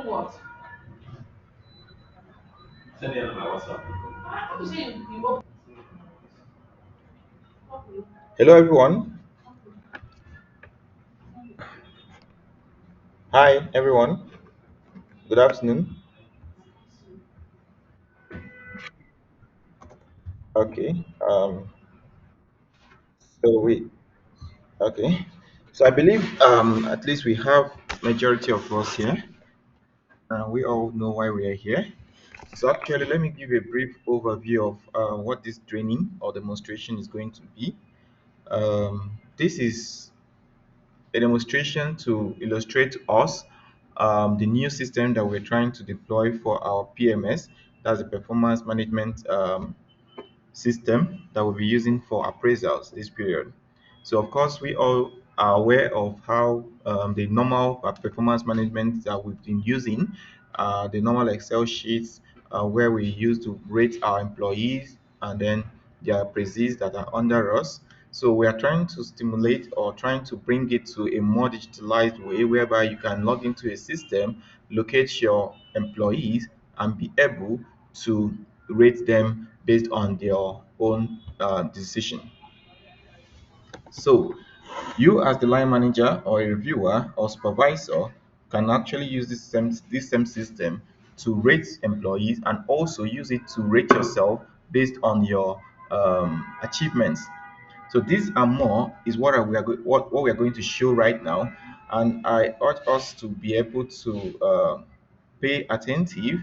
Send it on my WhatsApp. Hello, everyone. Hi, everyone. Good afternoon. Okay. So we okay. So I believe at least we have majority of us here, and we all know why we are here. So actually, let me give a brief overview of what this training or demonstration is going to be. This is a demonstration to illustrate to us the new system that we're trying to deploy for our PMS. That's the performance management system that we'll be using for appraisals this period. So, of course, we all are aware of how the normal performance management that we've been using, the normal Excel sheets where we use to rate our employees and then their appraisees that are under us. So, we are trying to stimulate or trying to bring it to a more digitalized way whereby you can log into a system, locate your employees, and be able to rate them based on their own decision. So, you as the line manager or a reviewer or supervisor can actually use this same system to rate employees and also use it to rate yourself based on your achievements. So this and more is what we are going to show right now, and I urge us to be able to pay attentive,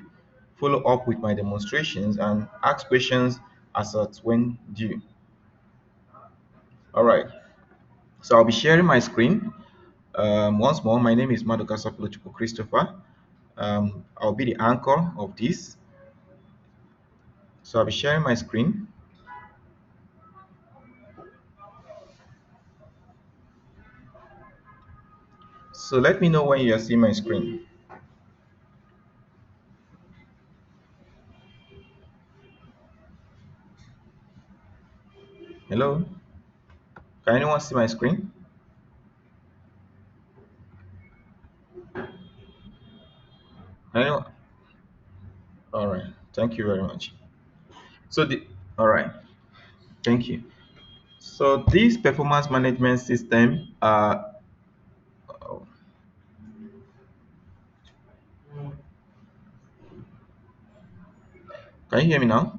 follow up with my demonstrations, and ask questions as at when due. All right. So I'll be sharing my screen. Once more, my name is Maduka Sopulu Christopher. I'll be the anchor of this. So I'll be sharing my screen. So let me know when you are seeing my screen. Hello? Can anyone see my screen? Anyone? All right. Thank you very much. So the all right. Thank you. So this performance management system, oh, can you hear me now?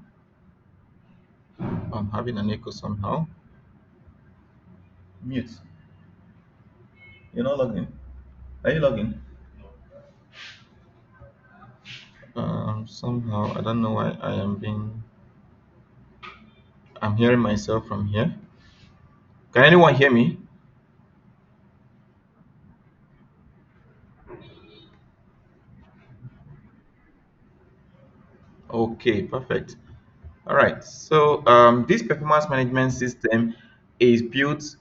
I'm having an echo somehow. Mute. You're not logging. Are you logging? Somehow I don't know why I'm hearing myself from here. Can anyone hear me? Okay, perfect. All right. So this performance management system is built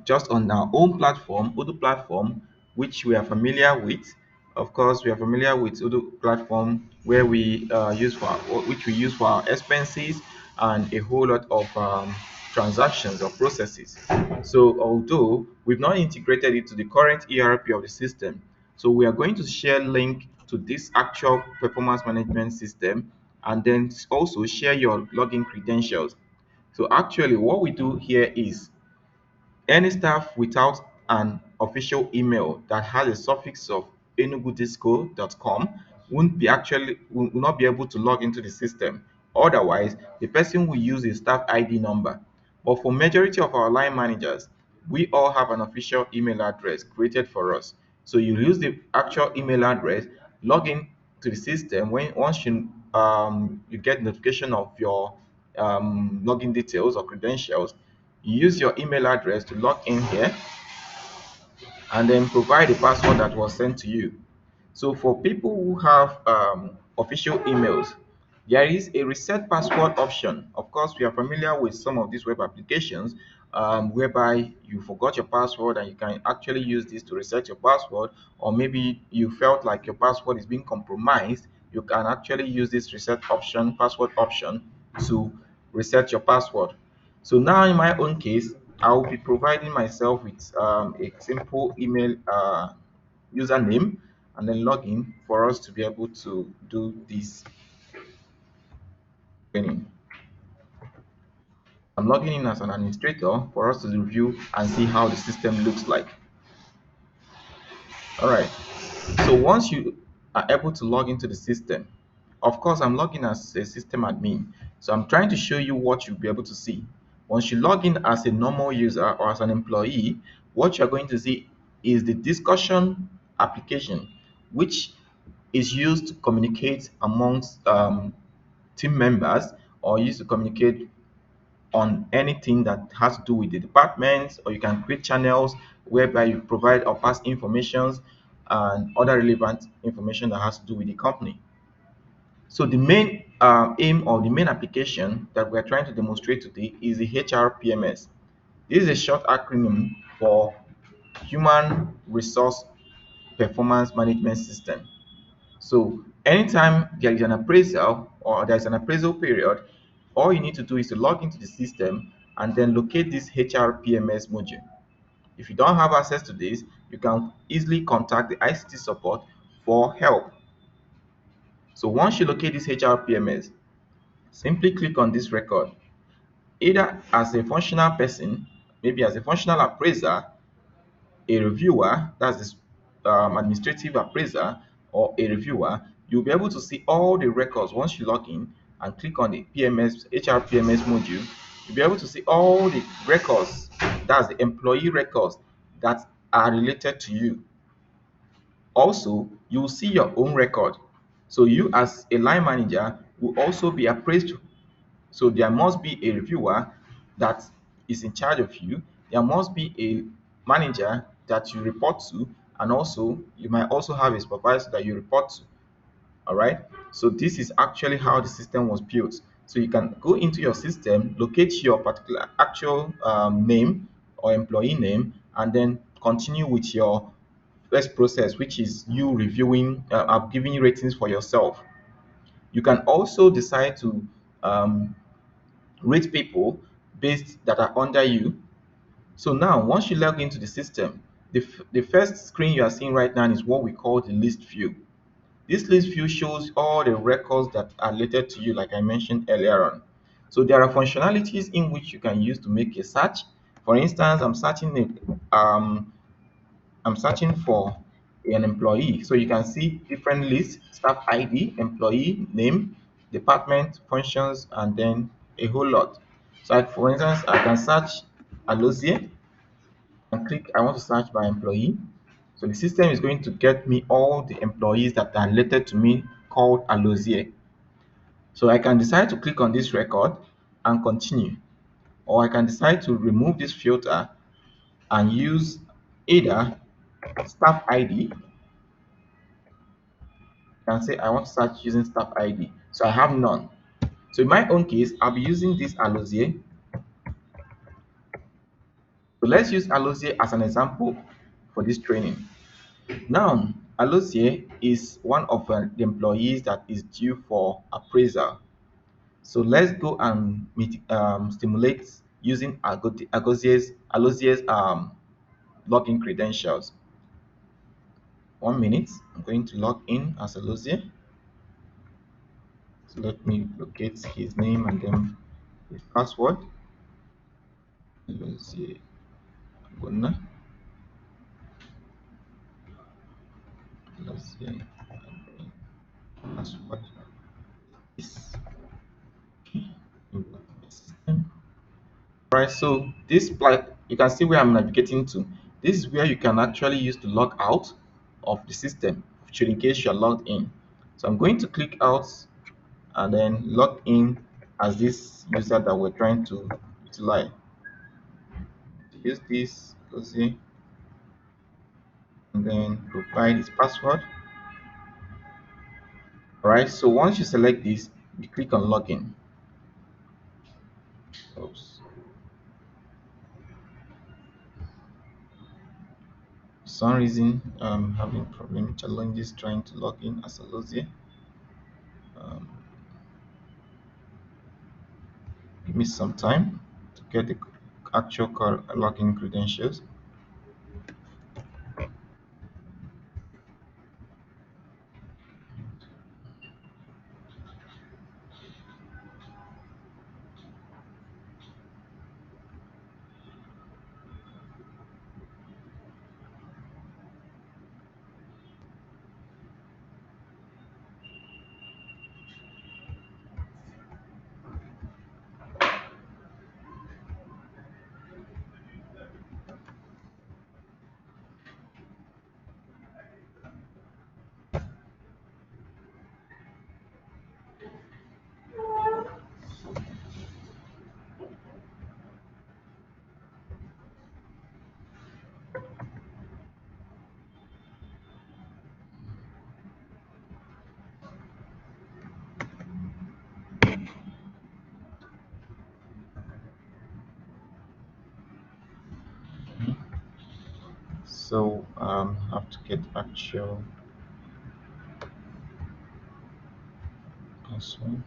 just on our own platform, ODOO platform, which we are familiar with. Of course, we are familiar with ODOO platform where we use for which we use for our expenses and a whole lot of transactions or processes. So although we've not integrated it to the current ERP of the system, so we are going to share link to this actual performance management system and then also share your login credentials. So actually what we do here is any staff without an official email that has a suffix of enugudisco.com will not be able to log into the system. Otherwise, the person will use a staff ID number. But for majority of our line managers, we all have an official email address created for us. So you use the actual email address, log in to the system. When once you get notification of your login details or credentials, you use your email address to log in here and then provide the password that was sent to you. So for people who have official emails, there is a reset password option. Of course, we are familiar with some of these web applications whereby you forgot your password and you can actually use this to reset your password, or maybe you felt like your password is being compromised. You can actually use this reset option, password option, to reset your password. So now in my own case, I'll be providing myself with a simple email username and then log in for us to be able to do this training. I'm logging in as an administrator for us to review and see how the system looks like. All right. So once you are able to log into the system, of course, I'm logging as a system admin. So I'm trying to show you what you'll be able to see. Once you log in as a normal user or as an employee, what you're going to see is the discussion application, which is used to communicate amongst team members or used to communicate on anything that has to do with the departments, or you can create channels whereby you provide or pass informations and other relevant information that has to do with the company. So the main aim or the main application that we're trying to demonstrate today is the HRPMS. This is a short acronym for Human Resource Performance Management System. So anytime there is an appraisal or there's an appraisal period, all you need to do is to log into the system and then locate this HRPMS module. If you don't have access to this, you can easily contact the ICT support for help. So once you locate this HRPMS, simply click on this record, either as a functional person, maybe as a functional appraiser, a reviewer, that's this administrative appraiser or a reviewer. You'll be able to see all the records once you log in and click on the PMS HRPMS module. You'll be able to see all the records, that's the employee records that are related to you. Also, you will see your own record. So you as a line manager will also be appraised. So there must be a reviewer that is in charge of you. There must be a manager that you report to, and also you might also have a supervisor that you report to. All right. So this is actually how the system was built. So you can go into your system, locate your particular actual name or employee name, and then continue with your first process, which is you reviewing, giving you ratings for yourself. You can also decide to um, rate people based that are under you. So now, once you log into the system, the first screen you are seeing right now is what we call the list view. This list view shows all the records that are related to you, like I mentioned earlier on. So there are functionalities in which you can use to make a search. For instance, I'm searching for an employee. So you can see different lists, staff ID, employee name, department, functions, and then a whole lot. So for instance, I can search Alozie and click I want to search by employee. So the system is going to get me all the employees that are related to me called Alozie. So I can decide to click on this record and continue, or I can decide to remove this filter and use either staff ID and say I want to search using staff ID. So I have none. So in my own case, I'll be using this Alozie. So let's use Alozie as an example for this training. Now, Alozie is one of the employees that is due for appraisal. So let's go and stimulate using Alozie's login credentials. 1 minute. I'm going to log in as Alozie. So let me locate his name and then his password. Alozie Gonna. Alozie password is system. Right, so this like you can see where I'm navigating to. This is where you can actually use to log out of the system should in case you're logged in. So I'm going to click out and then log in as this user that we're trying to utilize. Use this, see, and then provide his password. All right, so once you select this, you click on login. Oops. For some reason, I'm having problem challenges trying to log in as a Lozier. Um, Give me some time to get the actual login credentials. So have to get actual password.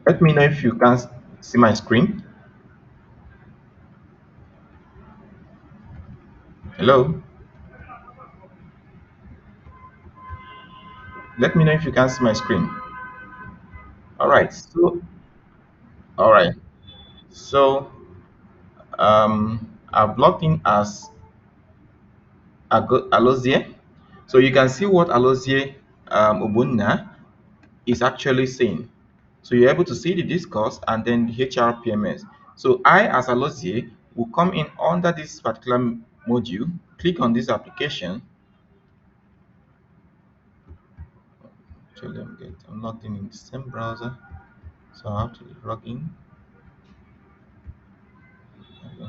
Let me know if you can see my screen. Hello. Let me know if you can see my screen. All right. So all right. So I've logged in as Alozie. So you can see what Alozie Obunna is actually saying. So you're able to see the discourse and then the HRPMS. So I, as Alozie, will come in under this particular module, click on this application. Actually, I'm logged in the same browser, so I have to log in.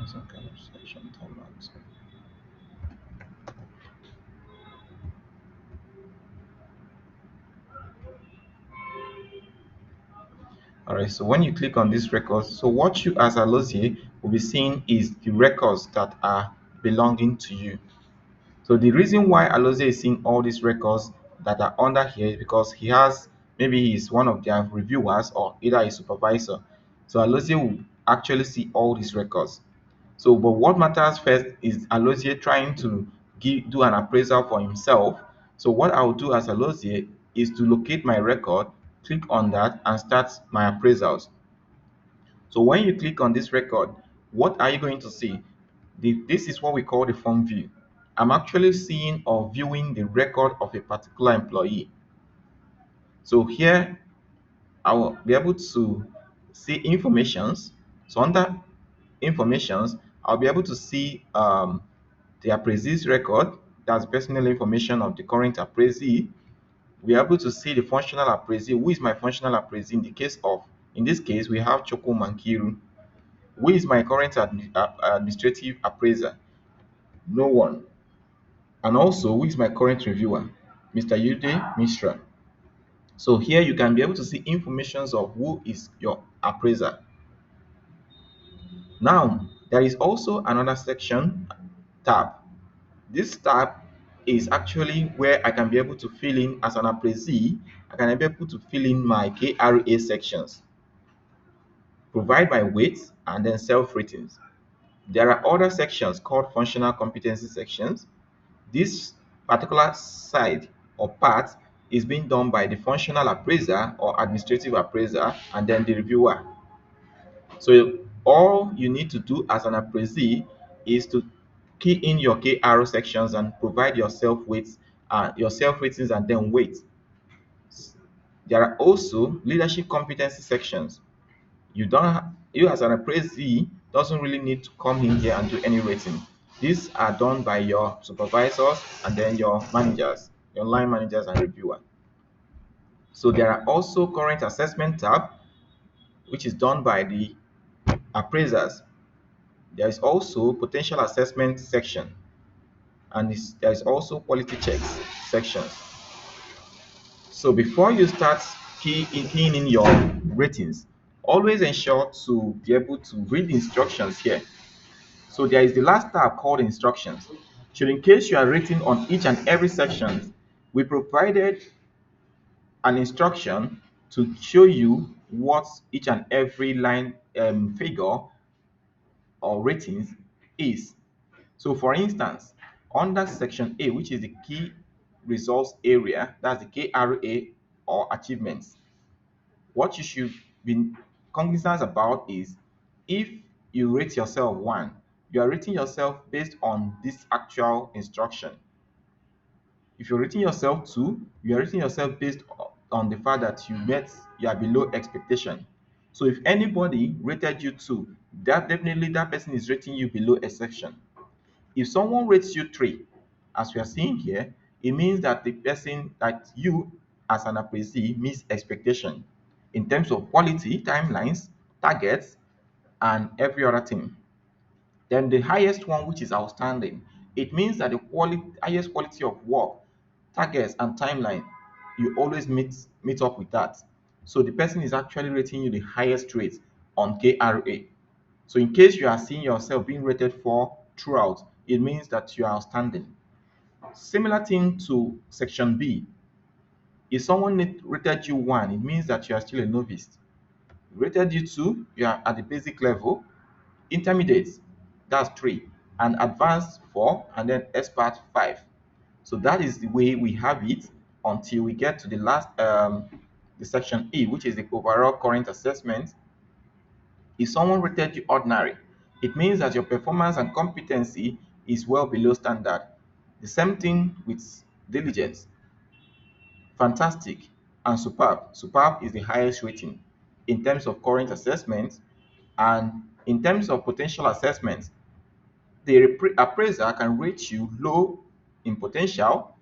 Some kind of section timeout. All right, so when you click on this records, so what you as a Lozier will be seeing is the records that are belonging to you. So the reason why Alozie is seeing all these records that are under here is because he has, maybe he's one of their reviewers or either a supervisor. So Alozie will actually see all these records. So, but what matters first is Alozie trying to do an appraisal for himself. So what I'll do as Alozie is to locate my record, click on that and start my appraisals. So when you click on this record, what are you going to see? This is what we call the form view. I'm actually seeing or viewing the record of a particular employee. So here I will be able to see informations. So under informations, I'll be able to see the appraisee's record. That's personal information of the current appraisee. We're able to see the functional appraisee. Who is my functional appraisee in this case, we have Choko Mankiru. Who is my current administrative appraiser? No one. And also, who is my current reviewer? Mr. Yude Mishra. So here you can be able to see informations of who is your appraiser. Now, there is also another section tab. This tab is actually where I can be able to fill in as an appraisee. I can be able to fill in my KRA sections, provide my weights, and then self ratings. There are other sections called functional competency sections. This particular side or part is being done by the functional appraiser or administrative appraiser and then the reviewer. So all you need to do as an appraisee is to key in your KR sections and provide your self ratings and then wait. There are also leadership competency sections. You as an appraisee doesn't really need to come in here and do any rating. These are done by your supervisors and then your managers, your line managers and reviewer. So there are also current assessment tab, which is done by the appraisers. There is also potential assessment section, and there is also quality checks sections. So before you start keying in your ratings, always ensure to be able to read the instructions here. So there is the last tab called instructions. So in case you are rating on each and every section, we provided an instruction to show you what each and every line figure or ratings is. So for instance, under section A, which is the key results area, that's the KRA or achievements, what you should be cognizant about is if you rate yourself 1, you are rating yourself based on this actual instruction. If you're rating yourself 2, you are rating yourself based on the fact that you are below expectation. So if anybody rated you 2, that person is rating you below a section. If someone rates you 3, as we are seeing here, it means that you as an appraisee meets expectation in terms of quality, timelines, targets, and every other thing. Then the highest one, which is outstanding, It means that the highest quality of work, targets, and timeline, you always meet up with that. So the person is actually rating you the highest rate on KRA. So in case you are seeing yourself being rated for throughout, it means that you are outstanding. Similar thing to section B. If someone rated you 1, it means that you are still a novice. Rated you 2, you are at the basic level. Intermediate, that's 3. And advanced, 4. And then expert, 5. So that is the way we have it until we get to the last, the section E, which is the overall current assessment. If someone rated you ordinary, it means that your performance and competency is well below standard. The same thing with diligence, fantastic, and superb. Superb is the highest rating in terms of current assessment, and in terms of potential assessment, the appraiser can rate you low in potential,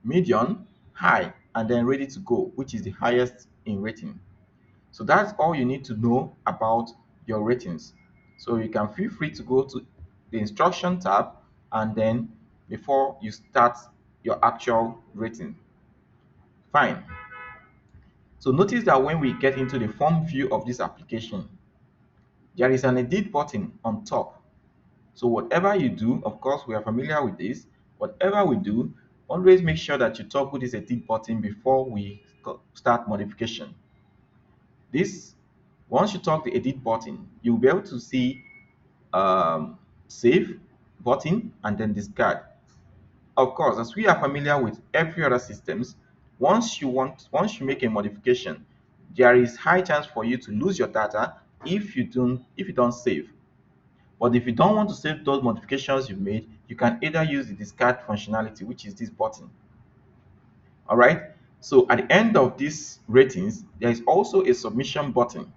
medium, high, and then ready to go, which is the highest in rating. So that's all you need to know about your ratings. So you can feel free to go to the instruction tab and then before you start your actual rating. Fine. So notice that when we get into the form view of this application, there is an edit button on top. So whatever you do, of course, we are familiar with this. Whatever we do, always make sure that you toggle this edit button before we start modification. This, once you toggle the edit button, you'll be able to see save button and then discard. Of course, as we are familiar with every other systems, once you make a modification, there is high chance for you to lose your data if you don't save. But if you don't want to save those modifications you've made, you can either use the discard functionality, which is this button. All right. So at the end of these ratings, there is also a submission button.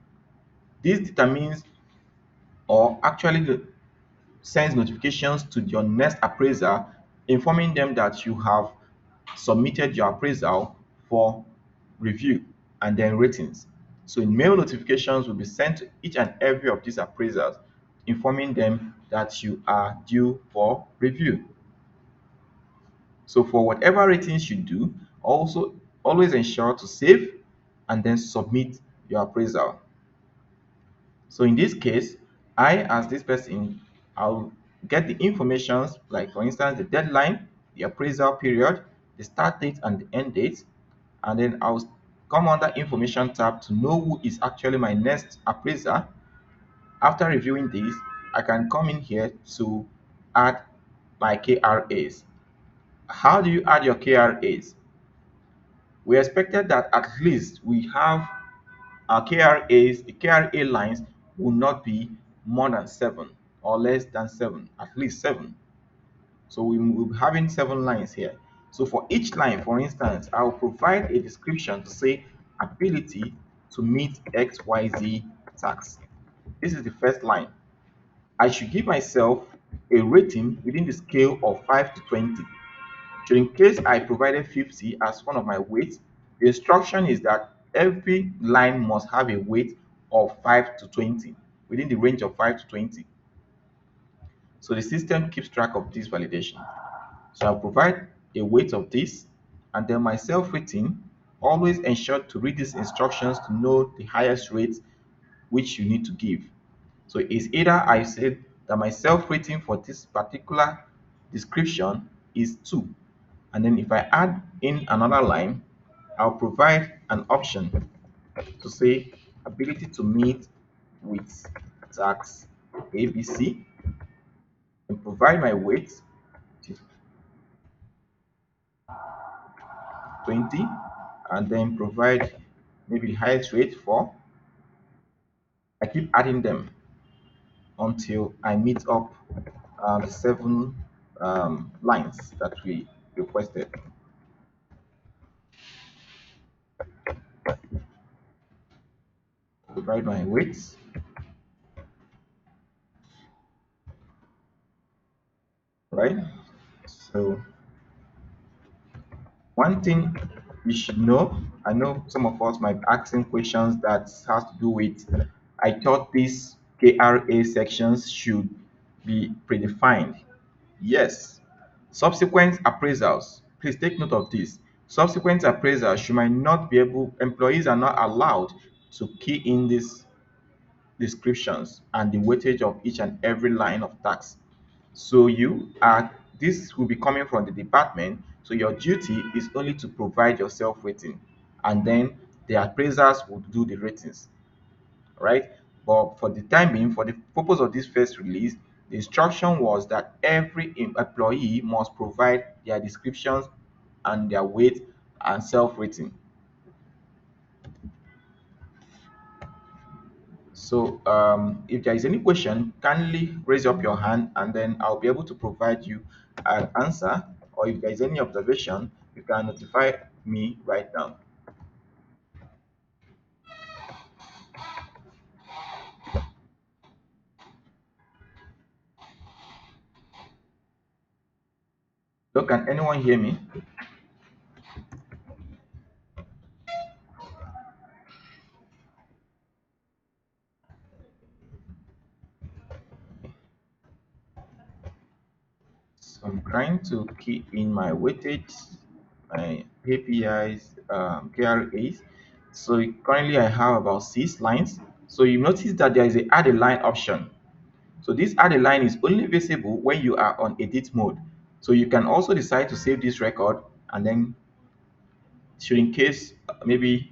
This determines or actually sends notifications to your next appraiser, informing them that you have submitted your appraisal for review and then ratings. So mail notifications will be sent to each and every of these appraisers, informing them that you are due for review. So for whatever ratings you do, also always ensure to save and then submit your appraisal. So in this case, I, as this person, I'll get the information, like for instance, the deadline, the appraisal period, the start date and the end date, and then I'll come under information tab to know who is actually my next appraiser. After reviewing this, I can come in here to add my KRAs. How do you add your KRAs? We expected that at least we have our KRAs, the KRA lines will not be more than 7 or less than 7, at least 7. So we will be having 7 lines here. So for each line, for instance, I will provide a description to say ability to meet XYZ tax. This is the first line. I should give myself a rating within the scale of 5 to 20. So in case I provided 50 as one of my weights, the instruction is that every line must have a weight of 5 to 20, within the range of 5 to 20. So the system keeps track of this validation. So I'll provide a weight of this, and then my self-rating, always ensure to read these instructions to know the highest rate which you need to give. So it's either I said that my self-rating for this particular description is 2. And then if I add in another line, I'll provide an option to say ability to meet with tax ABC and provide my weight, which is 20, and then provide maybe the highest rate for. I keep adding them until I meet up the 7 lines that we requested. Provide my weights, right? So one thing you should know, I know some of us might be asking questions that has to do with, I thought these KRA sections should be predefined. Yes, Subsequent appraisals. Please take note of this. Subsequent appraisals, you might not be able, employees are not allowed to key in these descriptions and the weightage of each and every line of tax. So you are, this will be coming from the department. So your duty is only to provide your self rating, and then the appraisers will do the ratings, right? But for the time being, for the purpose of this first release, the instruction was that every employee must provide their descriptions and their weight and self rating. So if there is any question, kindly raise up your hand and then I'll be able to provide you an answer. Or if there is any observation, you can notify me right now. So can anyone hear me? So I'm trying to keep in my weightage, my KPIs, KRAs. So currently I have about 6 lines. So you notice that there is a add a line option. So this add a line is only visible when you are on edit mode. So you can also decide to save this record, and then should in case maybe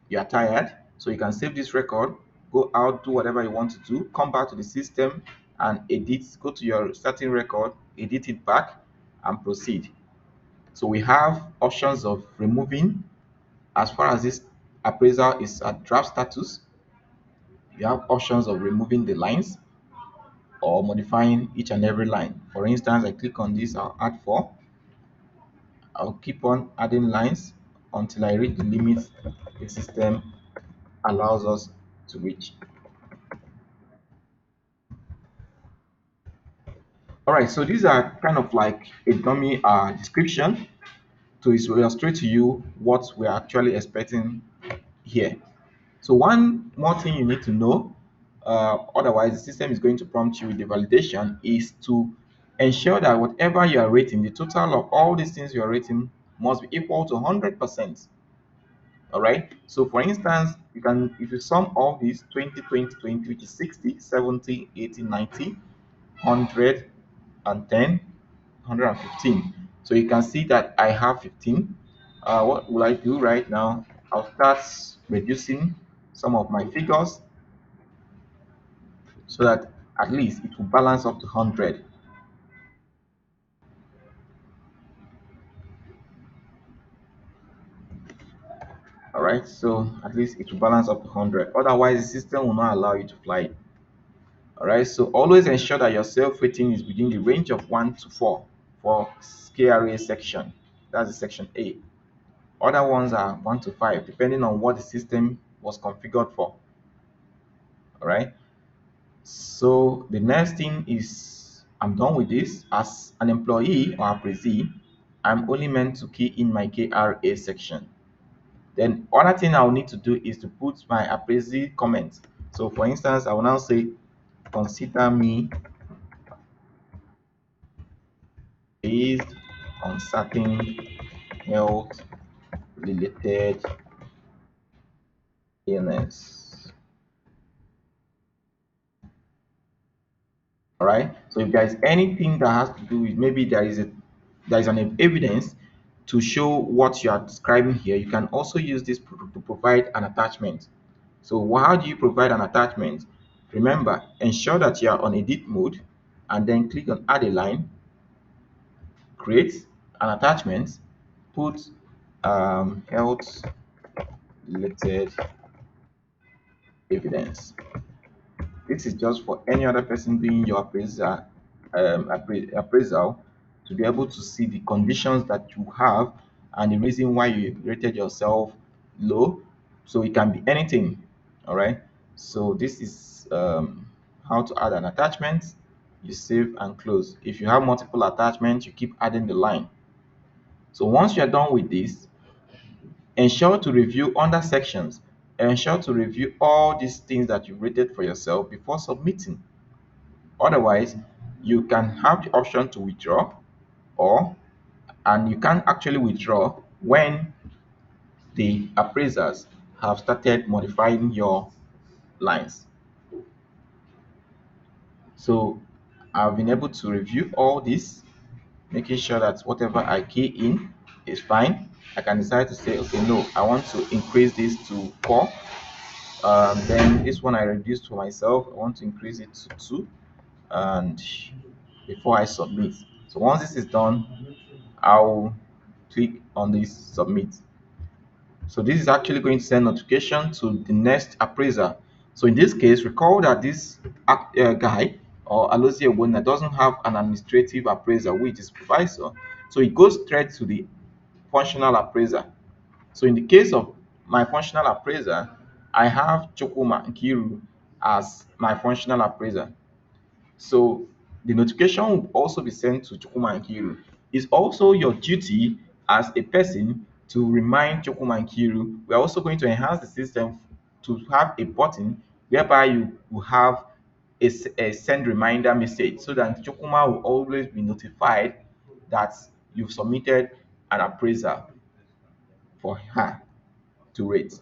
you are tired, so you can save this record, go out, do whatever you want to do, come back to the system and edit, go to your starting record, edit it back and proceed. So we have options of removing. As far as this appraisal is at draft status, you have options of removing the lines or modifying each and every line. For instance, I click on this, I'll add 4. I'll keep on adding lines until I reach the limit the system allows us to reach. All right, so these are kind of like a dummy description to illustrate to you what we're actually expecting here. So one more thing you need to know, otherwise the system is going to prompt you with the validation, is to ensure that whatever you are rating, the total of all these things you are rating must be equal to 100%. All right. So for instance, you can, if you sum all these 20, 20, 20, which is 60, 70, 80, 90, 100, and 10, 115. So you can see that I have 15. What will I do right now? I'll start reducing some of my figures so that at least it will balance up to 100. All right, so at least it will balance up to 100. Otherwise, the system will not allow you to fly it. All right, so always ensure that your self rating is within the range of 1 to 4 for KRA section. That's the section A. Other ones are 1 to 5, depending on what the system was configured for. All right. So the next thing is I'm done with this. As an employee or appraisee, I'm only meant to key in my KRA section. Then other thing I'll need to do is to put my appraisee comment. So for instance, I will now say, consider me based on certain health related illness. All right. So if there is anything that has to do with, maybe there is an evidence to show what you are describing here, you can also use this to provide an attachment. So how do you provide an attachment? Remember, ensure that you are on edit mode and then click on add a line, create an attachment, put health related evidence. This is just for any other person doing your appraisal to be able to see the conditions that you have and the reason why you rated yourself low. So it can be anything. All right. So this is how to add an attachment. You save and close. If you have multiple attachments, you keep adding the line. So once you're done with this, ensure to review under sections. Ensure to review all these things that you've rated for yourself before submitting. Otherwise, You can have the option to withdraw, or and you can actually withdraw when the appraisers have started modifying your lines. So I've been able to review all this, making sure that whatever I key in is fine. I can decide to say, okay, no, I want to increase this to 4. Then this one I reduced for myself, I want to increase it to 2, and before I submit. So once this is done, I'll click on this submit. So this is actually going to send notification to the next appraiser. So in this case, recall that this guy or Alozie Obona doesn't have an administrative appraiser, which is supervisor. So it goes straight to the functional appraiser. So in the case of my functional appraiser, I have Chukuma Nkiru as my functional appraiser. So the notification will also be sent to Chukuma Nkiru. It's also your duty as a person to remind Chukuma Nkiru. We are also going to enhance the system to have a button whereby you will have a send reminder message so that Chukuma will always be notified that you've submitted an appraisal for her to rate.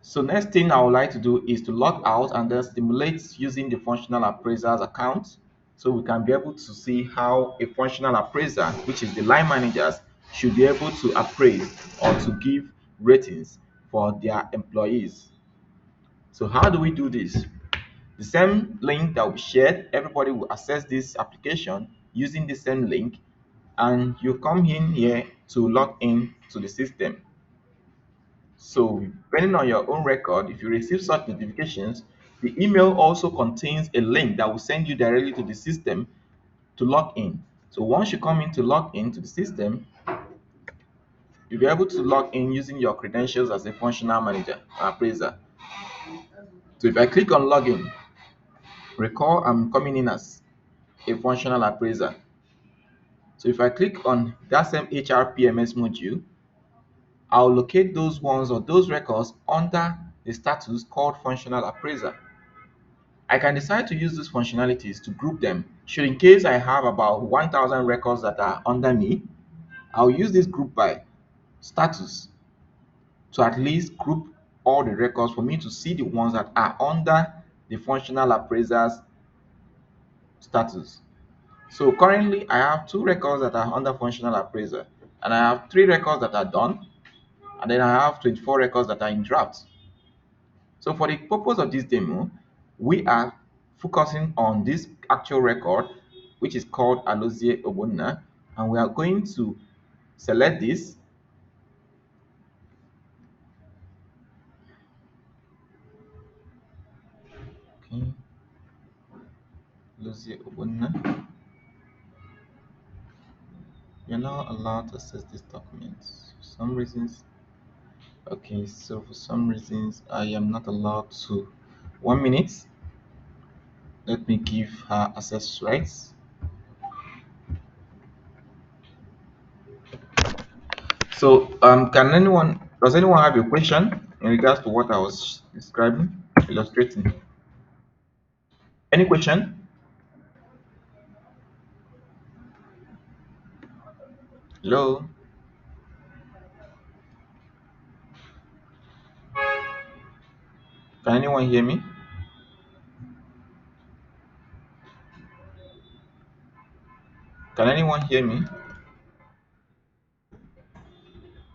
So next thing I would like to do is to log out and then stimulate using the functional appraiser's account, so we can be able to see how a functional appraiser, which is the line managers, should be able to appraise or to give ratings for their employees. So how do we do this? The same link that we shared, everybody will access this application using the same link, and you come in here to log in to the system. So, depending on your own record, if you receive such notifications, the email also contains a link that will send you directly to the system to log in. So, once you come in to log in to the system, you'll be able to log in using your credentials as a functional manager or appraiser. So, if I click on login, recall I'm coming in as a functional appraiser. So, if I click on that same HRPMS module, I'll locate those ones or those records under the status called functional appraiser. I can decide to use these functionalities to group them. Should in case I have about 1,000 records that are under me, I'll use this group by status to at least group all the records for me to see the ones that are under the functional appraiser's status. So currently I have 2 records that are under functional appraiser, and I have 3 records that are done, and then I have 24 records that are in draft. So for the purpose of this demo, we are focusing on this actual record, which is called Alozie Obonna, and we are going to select this. Okay, Alozie Obonna. You're not allowed to access this document. For some reasons, okay, so for some reasons, I am not allowed to. 1 minute. Let me give her access rights. So, does anyone have a question in regards to what I was describing, illustrating? Any question? Hello? Can anyone hear me? Can anyone hear me?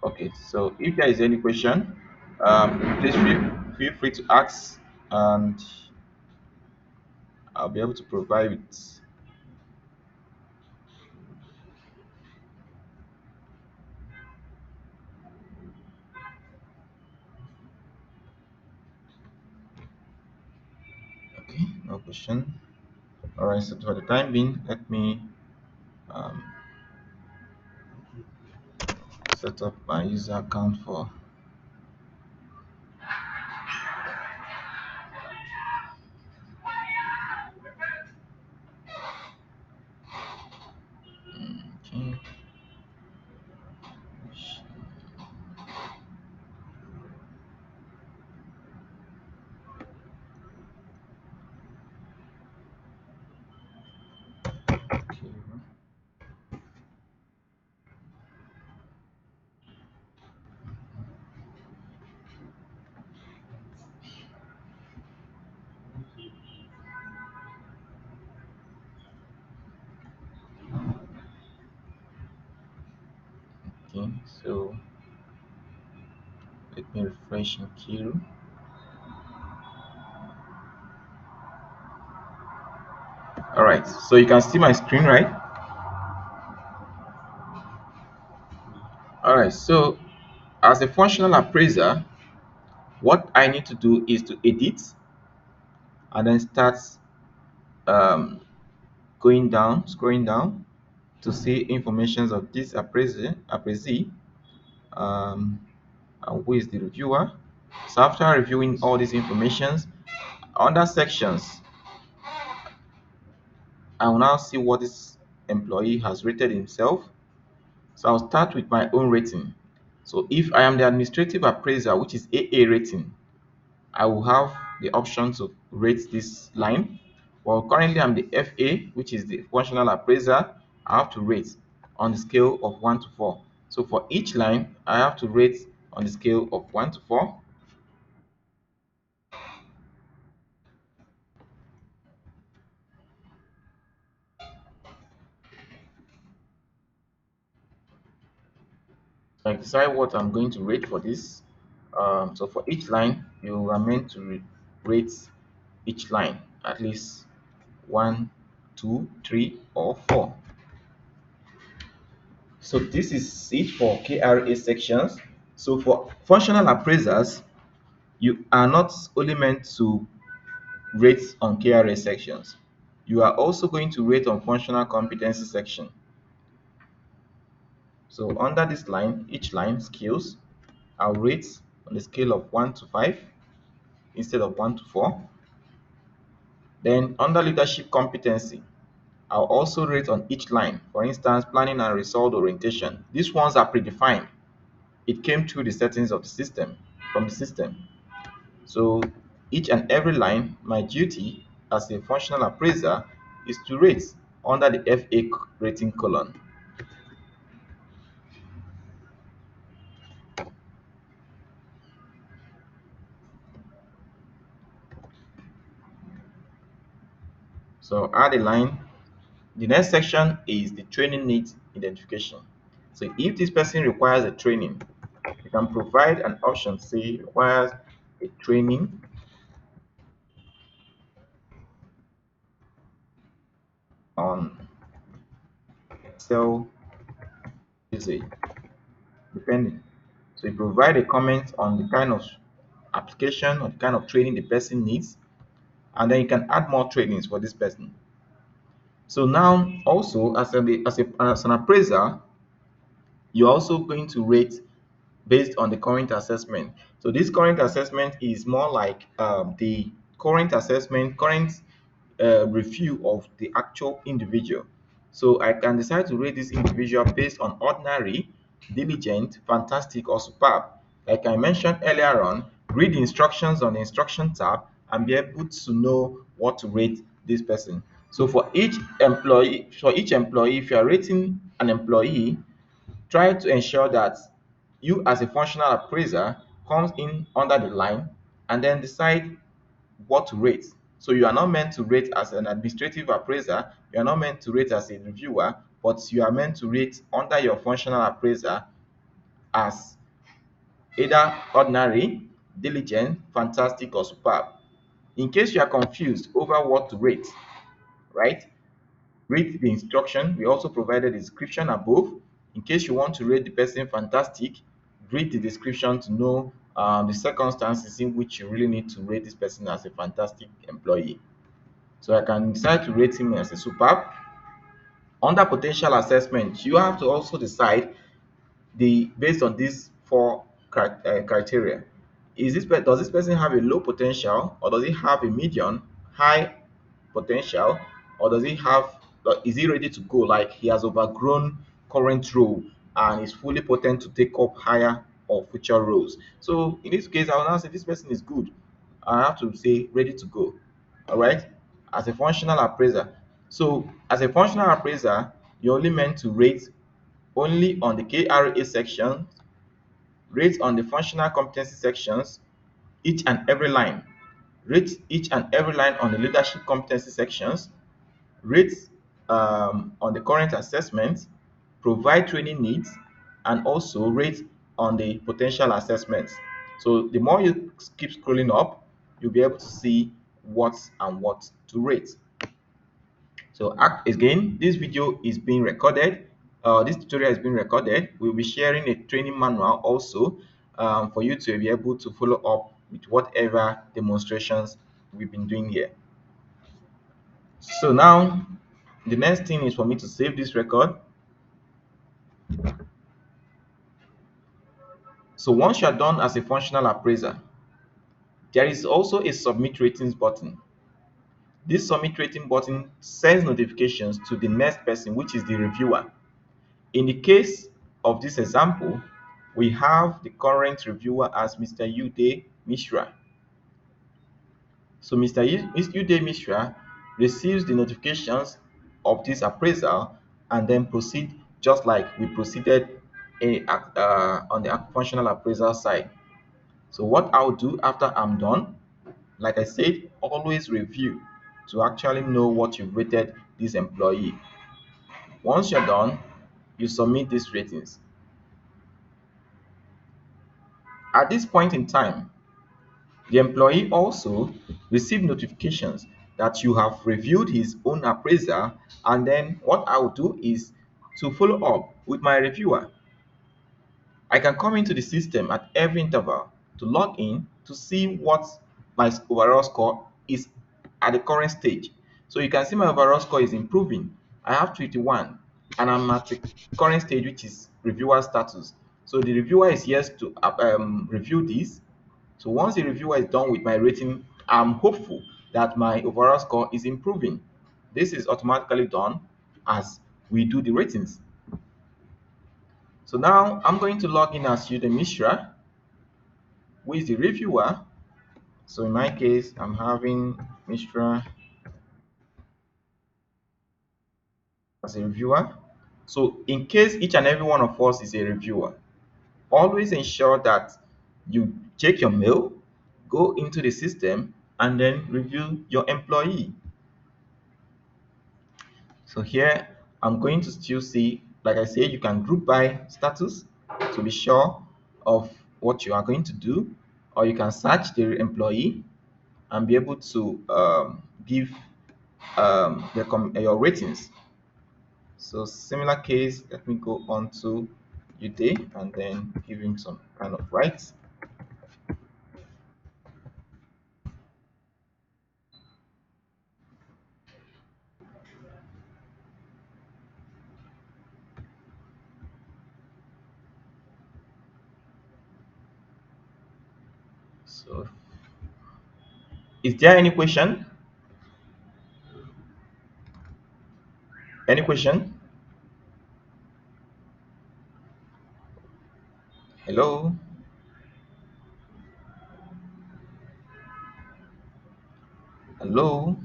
Okay, so if there is any question, please feel free to ask, and I'll be able to provide it. Okay, no question. All right, so for the time being, let me um, set up my user account for. Okay. Okay, so let me refresh in queue. All right, so you can see my screen, right? All right, so as a functional appraiser, what I need to do is to edit and then start um, going down, scrolling down to see informations of this appraisee, um, and who is the reviewer. So after reviewing all these informations, under sections, I will now see what this employee has rated himself. So I'll start with my own rating. So if I am the administrative appraiser, which is AA rating, I will have the option to rate this line. Well, currently I'm the FA, which is the functional appraiser. I have to rate on the scale of 1 to 4. So for each line, I have to rate on the scale of 1 to 4. So I decide what I'm going to rate for this. So for each line, you are meant to rate each line at least 1, 2, 3, or 4. So this is it for KRA sections. So for functional appraisers, you are not only meant to rate on KRA sections, you are also going to rate on functional competency section. So under this line, each line skills, I'll rate on the scale of 1 to 5 instead of 1 to 4. Then under leadership competency, I'll also rate on each line. For instance, planning and result orientation. These ones are predefined. It came through the settings of the system, from the system. So each and every line, my duty as a functional appraiser is to rate under the FA rating column. So add a line. The next section is the training needs identification. So if this person requires a training, you can provide an option, say requires a training on Excel usage, depending. So you provide a comment on the kind of application or the kind of training the person needs, and then you can add more trainings for this person. So now also as an appraiser, you're also going to rate based on the current assessment. So this current assessment is more like the current review of the actual individual. So I can decide to rate this individual based on ordinary, diligent, fantastic, or superb. Like I mentioned earlier on, read the instructions on the instruction tab and be able to know what to rate this person. So for each employee, if you are rating an employee, try to ensure that you as a functional appraiser comes in under the line and then decide what to rate. So you are not meant to rate as an administrative appraiser, you are not meant to rate as a reviewer, but you are meant to rate under your functional appraiser as either ordinary, diligent, fantastic, or superb. In case you are confused over what to rate, right? Read the instruction. We also provided a description above. In case you want to rate the person fantastic, read the description to know the circumstances in which you really need to rate this person as a fantastic employee. So I can decide to rate him as a superb. Under potential assessment, you have to also decide the based on these four criteria. Does this person have a low potential, or does he have a medium, high potential, or does he have is he ready to go, like he has overgrown current role and is fully potent to take up higher or future roles? So in this case, I will now say this person is good. I have to say ready to go. All right, as a functional appraiser. So as a functional appraiser, you're only meant to rate only on the KRA section, rate on the functional competency sections, each and every line, rate each and every line on the leadership competency sections, rate on the current assessment, provide training needs, and also rate on the potential assessments. So the more you keep scrolling up, you'll be able to see what and what to rate. So again, this video is being recorded. This tutorial is being recorded. We'll be sharing a training manual also, for you to be able to follow up with whatever demonstrations we've been doing here. So now the next thing is for me to save this record. So once you're done as a functional appraiser, there is also a submit ratings button. This submit rating button sends notifications to the next person, which is the reviewer. In the case of this example, we have the current reviewer as Mr. Uday Mishra. So Mr. Uday Mishra receives the notifications of this appraisal and then proceed just like we proceeded on the functional appraisal side. So what I'll do after I'm done, like I said, always review to actually know what you've rated this employee. Once you're done, you submit these ratings. At this point in time, the employee also received notifications that you have reviewed his own appraisal, and then what I will do is to follow up with my reviewer. I can come into the system at every interval to log in to see what my overall score is at the current stage. So you can see my overall score is improving. I have 21 and I'm at the current stage, which is reviewer status. So the reviewer is yet to review this. So once the reviewer is done with my rating, I'm hopeful that my overall score is improving. This is automatically done as we do the ratings. So now I'm going to log in as Uday Mishra, who is the reviewer. So in my case, I'm having Mishra as a reviewer. So in case each and every one of us is a reviewer, always ensure that you check your mail, go into the system, and then review your employee. So here I'm going to still see, like I said, you can group by status to be sure of what you are going to do, or you can search the employee and be able to give your ratings. So similar case, let me go on to Uday and then give him some kind of rights. So is there any question? Any question? Hello? Hello?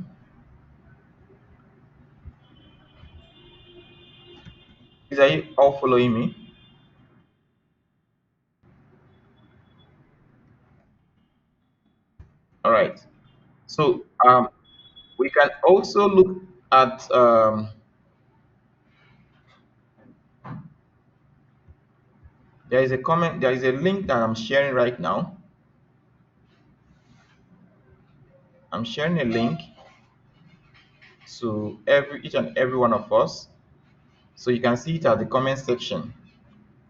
Are you all following me? All right. So we can also look at there is a comment, there is a link that I'm sharing right now. I'm sharing a link to each and every one of us. So you can see it at the comment section.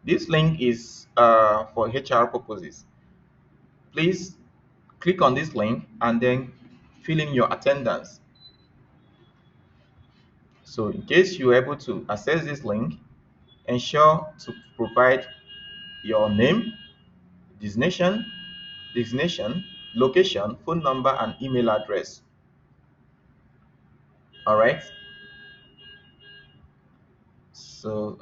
This link is for HR purposes. Please click on this link and then fill in your attendance. So in case you're able to access this link, ensure to provide your name, designation, designation, location, phone number, and email address. All right. So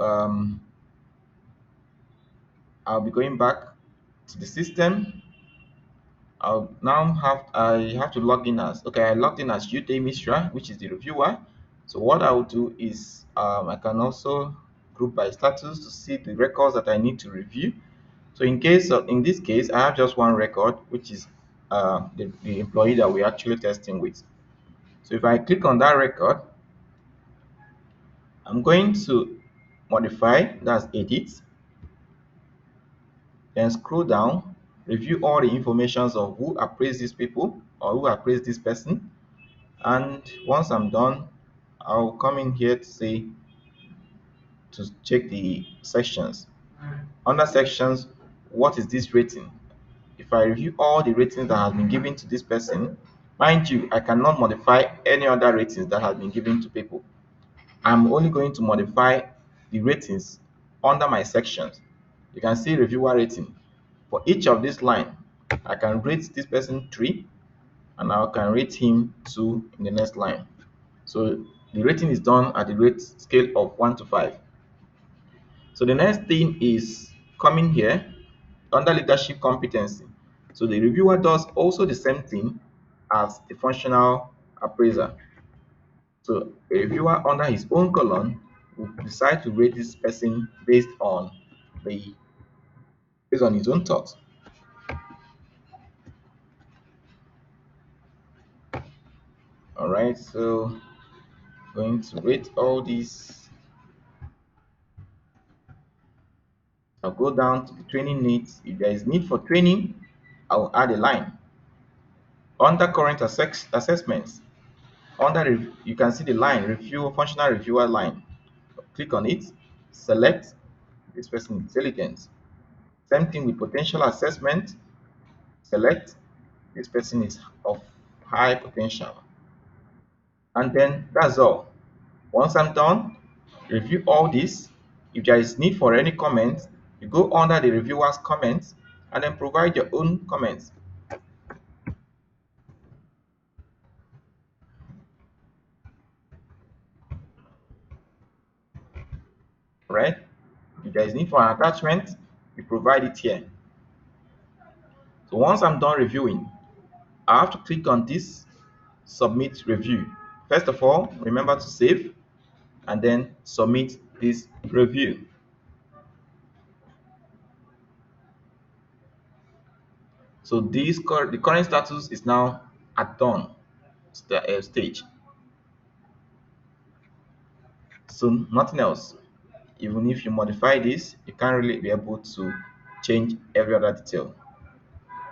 I'll be going back to the system. I have to log in as, okay, I logged in as Uday Mishra, which is the reviewer. So what I will do is I can also group by status to see the records that I need to review. So in this case, I have just one record, which is the employee that we're actually testing with. So if I click on that record, I'm going to modify, that's edit. Then scroll down, review all the informations of who appraised these people or who appraised this person. And once I'm done, I'll come in here to say to check the sections. Under sections, what is this rating? If I review all the ratings that have been given to this person, mind you, I cannot modify any other ratings that have been given to people. I'm only going to modify the ratings under my sections. You can see reviewer rating. For each of this line, I can rate this person 3 and I can rate him 2 in the next line. So the rating is done at the rate scale of 1 to 5. So the next thing is coming here under leadership competency. So the reviewer does also the same thing as the functional appraiser. So a reviewer under his own column will decide to rate this person the based on his own thoughts. All right, so going to rate all these. I'll go down to the training needs. If there is need for training, I will add a line. Under current assessments, you can see the line review functional reviewer line. Click on it, select this person intelligence. Same thing with potential assessment, select this person is of high potential. And then that's all. Once I'm done, review all this. If there is need for any comments, you go under the reviewer's comments and then provide your own comments. Right? If there is need for an attachment, you provide it here. So once I'm done reviewing, I have to click on this submit review. First of all, remember to save and then submit this review. So the current status is now at done stage. So nothing else. Even if you modify this, you can't really be able to change every other detail.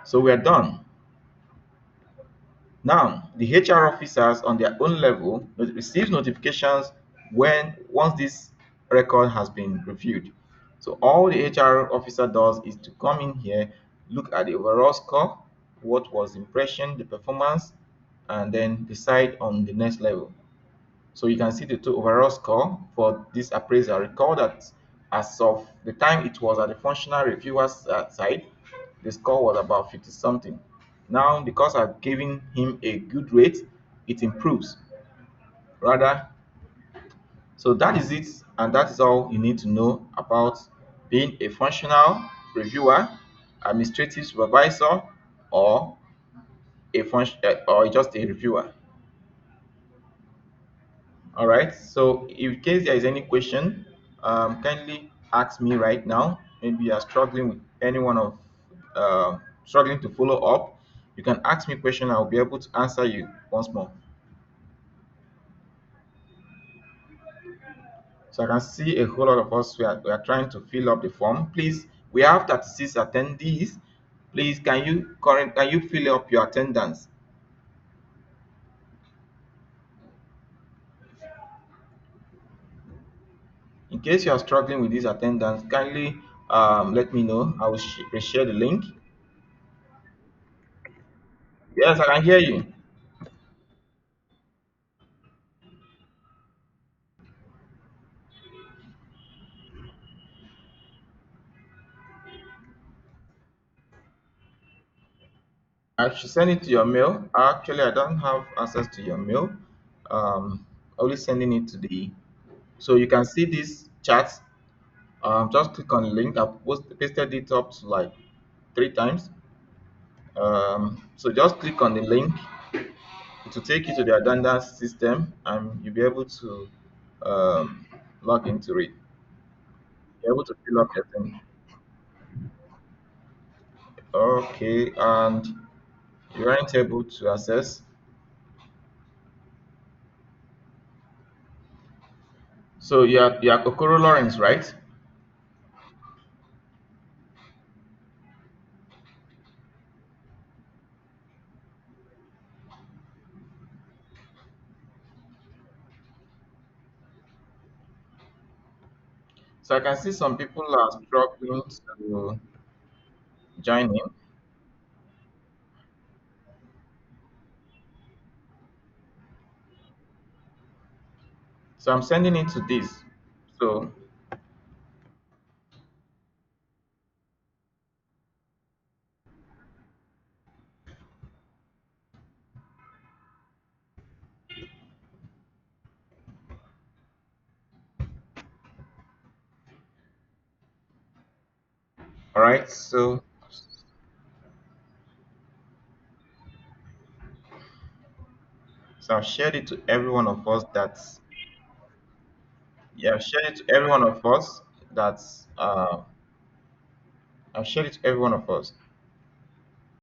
So we're done. Now, the HR officers on their own level receive notifications once this record has been reviewed. So all the HR officer does is to come in here, look at the overall score, what was the impression, the performance, and then decide on the next level. So you can see the two overall score for this appraisal. Recall that as of the time it was at the functional reviewer's side, the score was about 50 something. Now, because I've given him a good rate, it improves. Rather, so that is it, and that is all you need to know about being a functional reviewer, administrative supervisor, or or just a reviewer. All right. So, in case there is any question, kindly ask me right now. Maybe you are struggling with any one of struggling to follow up. You can ask me a question. I will be able to answer you once more. So I can see a whole lot of us we are trying to fill up the form. Please, we have 36 attendees. Please, can you fill up your attendance? In case you are struggling with this attendance, kindly let me know. I will share the link. Yes, I can hear you. I should send it to your mail. Actually, I don't have access to your mail. Only sending it to the. So you can see this chat. Just click on the link. Pasted it up to like 3 times. So just click on the link to take you to the attendance system, and you'll be able to um, log into it. Be able to fill up your thing. Okay, and you aren't able to access. So you are Okoro Lawrence, right? So I can see some people are struggling to join in. So I'm sending it to this. So, all right. So I've shared it to every one of us. That's yeah. I've shared it to every one of us. That's I've shared it to every one of us.